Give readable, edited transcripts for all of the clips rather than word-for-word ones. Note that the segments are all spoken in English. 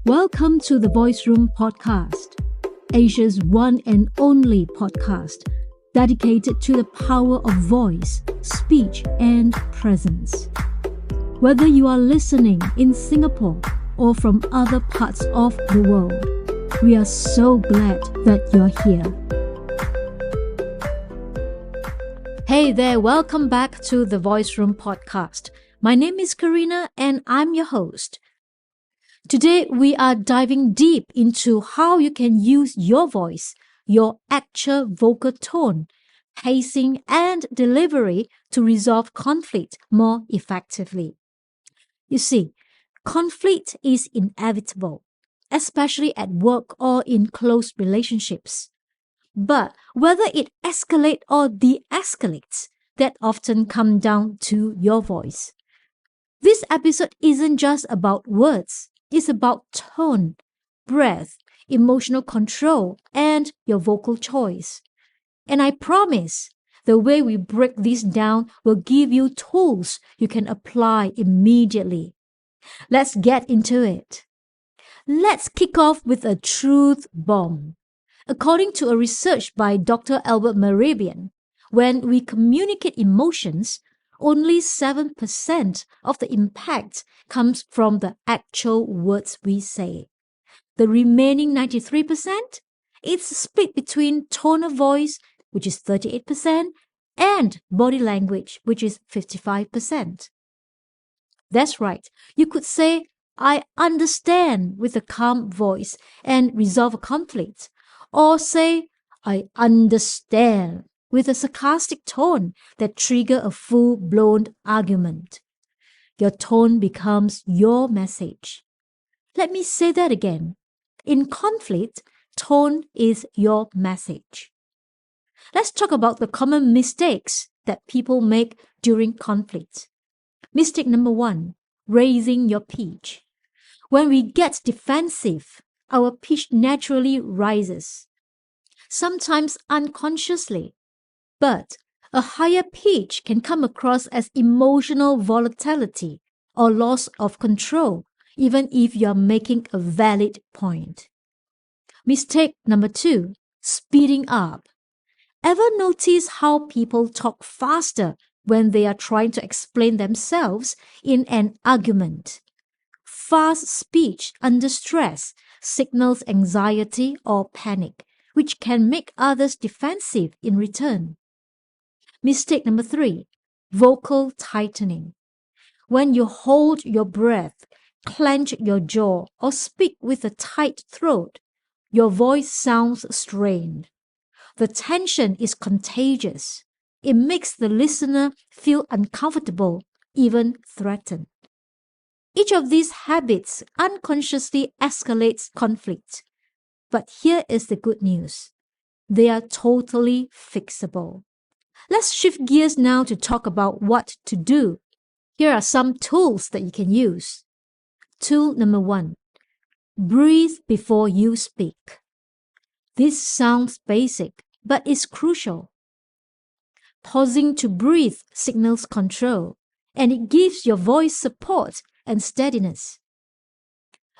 Welcome to the Voice Room podcast, Asia's one and only podcast dedicated to the power of voice, speech, and presence. Whether you are listening in Singapore or from other parts of the world, we are so glad that you're here. Hey there, welcome back to the Voice Room podcast. My name is Carina and I'm your host. Today, we are diving deep into how you can use your voice, your actual vocal tone, pacing, and delivery to resolve conflict more effectively. You see, conflict is inevitable, especially at work or in close relationships. But whether it escalates or de-escalates, that often comes down to your voice. This episode isn't just about words. It's about tone, breath, emotional control, and your vocal choice. And I promise, the way we break this down will give you tools you can apply immediately. Let's get into it. Let's kick off with a truth bomb. According to a research by Dr. Albert Mehrabian, when we communicate emotions, only 7% of the impact comes from the actual words we say. The remaining 93%, it's split between tone of voice, which is 38%, and body language, which is 55%. That's right. You could say, I understand with a calm voice and resolve a conflict. Or say, I understand with a sarcastic tone that trigger a full-blown argument. Your tone becomes your message. Let me say that again. In conflict, tone is your message. Let's talk about the common mistakes that people make during conflict. Mistake number 1, raising your pitch. When we get defensive, our pitch naturally rises, sometimes unconsciously. But a higher pitch can come across as emotional volatility or loss of control, even if you are making a valid point. Mistake number 2, speeding up. Ever notice how people talk faster when they are trying to explain themselves in an argument? Fast speech under stress signals anxiety or panic, which can make others defensive in return. Mistake number 3, vocal tightening. When you hold your breath, clench your jaw, or speak with a tight throat, your voice sounds strained. The tension is contagious. It makes the listener feel uncomfortable, even threatened. Each of these habits unconsciously escalates conflict. But here is the good news. They are totally fixable. Let's shift gears now to talk about what to do. Here are some tools that you can use. Tool number 1, breathe before you speak. This sounds basic, but it's crucial. Pausing to breathe signals control, and it gives your voice support and steadiness.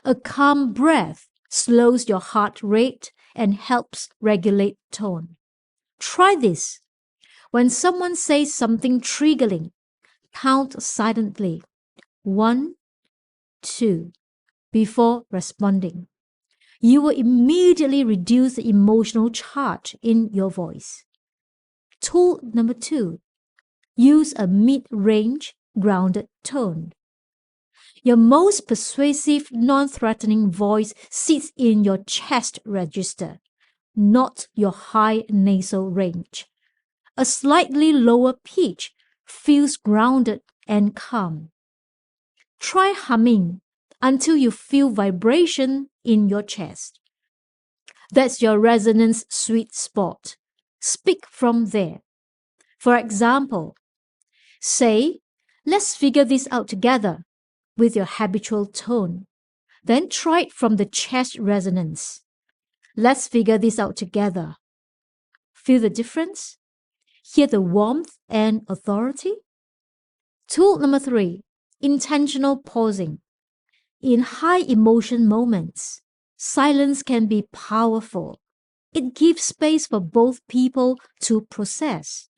A calm breath slows your heart rate and helps regulate tone. Try this. When someone says something triggering, count silently, 1, 2, before responding. You will immediately reduce the emotional charge in your voice. Tool number 2, use a mid-range, grounded tone. Your most persuasive, non-threatening voice sits in your chest register, not your high nasal range. A slightly lower pitch feels grounded and calm. Try humming until you feel vibration in your chest. That's your resonance sweet spot. Speak from there. For example, say, let's figure this out together with your habitual tone. Then try it from the chest resonance. Let's figure this out together. Feel the difference? Hear the warmth and authority? Tool number 3, intentional pausing. In high emotion moments, silence can be powerful. It gives space for both people to process.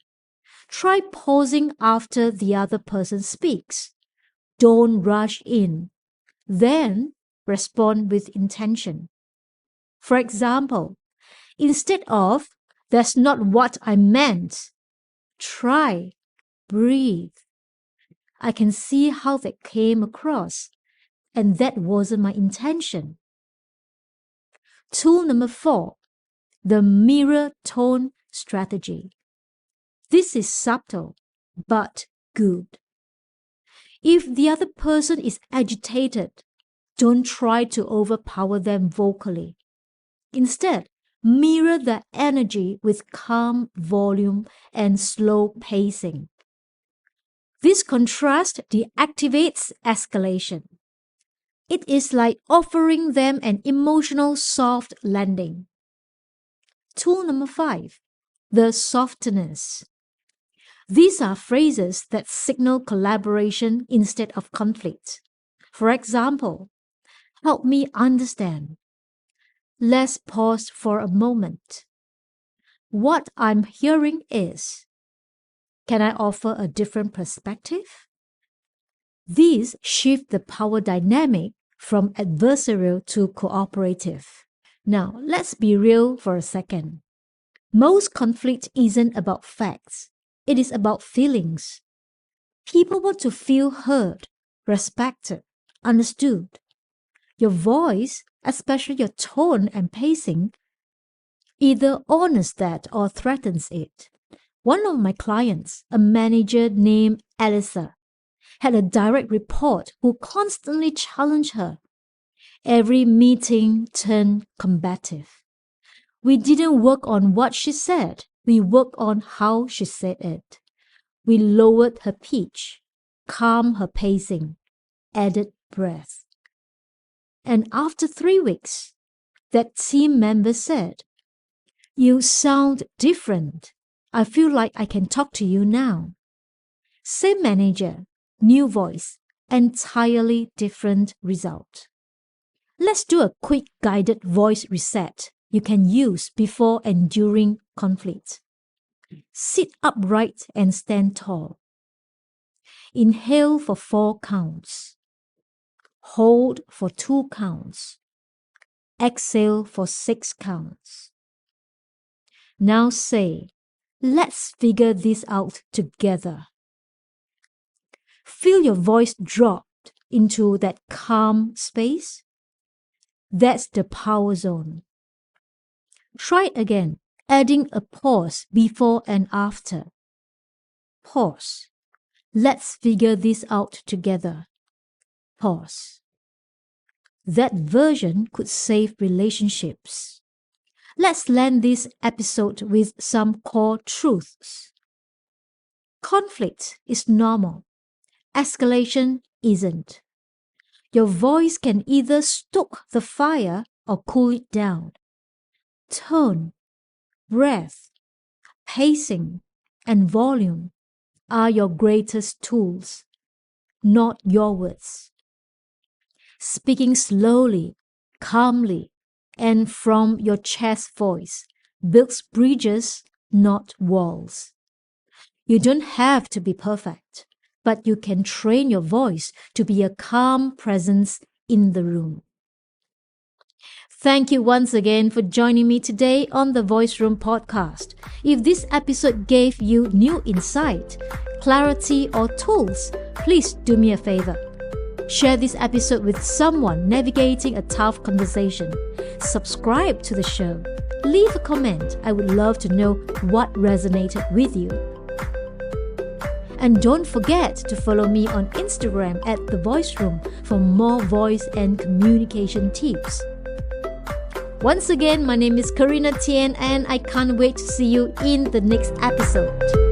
Try pausing after the other person speaks. Don't rush in. Then respond with intention. For example, instead of, "That's not what I meant," try, "Breathe. I can see how that came across, and that wasn't my intention." Tool number 4, the mirror tone strategy. This is subtle, but good. If the other person is agitated, don't try to overpower them vocally. Instead, mirror the energy with calm volume and slow pacing. This contrast deactivates escalation. It is like offering them an emotional soft landing. Tool number 5, the softness. These are phrases that signal collaboration instead of conflict. For example, "Help me understand." "Let's pause for a moment." "What I'm hearing is." "Can I offer a different perspective?" These shift the power dynamic from adversarial to cooperative. Now, let's be real for a second. Most conflict isn't about facts. It is about feelings. People want to feel heard, respected, understood. Your voice, especially your tone and pacing, either honors that or threatens it. One of my clients, a manager named Alyssa, had a direct report who constantly challenged her. Every meeting turned combative. We didn't work on what she said. We worked on how she said it. We lowered her pitch, calmed her pacing, added breath. And after 3 weeks, that team member said, "You sound different. I feel like I can talk to you now." Same manager, new voice, entirely different result. Let's do a quick guided voice reset you can use before and during conflict. Sit upright and stand tall. Inhale for 4 counts. Hold for 2 counts. Exhale for 6 counts. Now say, "Let's figure this out together." Feel your voice drop into that calm space. That's the power zone. Try it again, adding a pause before and after. Pause. "Let's figure this out together." Pause. That version could save relationships. Let's land this episode with some core truths. Conflict is normal. Escalation isn't. Your voice can either stoke the fire or cool it down. Tone, breath, pacing, and volume are your greatest tools, not your words. Speaking slowly, calmly, and from your chest voice builds bridges, not walls. You don't have to be perfect, but you can train your voice to be a calm presence in the room. Thank you once again for joining me today on the Voice Room podcast. If this episode gave you new insight, clarity, or tools, please do me a favor. Share this episode with someone navigating a tough conversation. Subscribe to the show. Leave a comment. I would love to know what resonated with you. And don't forget to follow me on Instagram at The Voice Room for more voice and communication tips. Once again, my name is Carina Tien and I can't wait to see you in the next episode.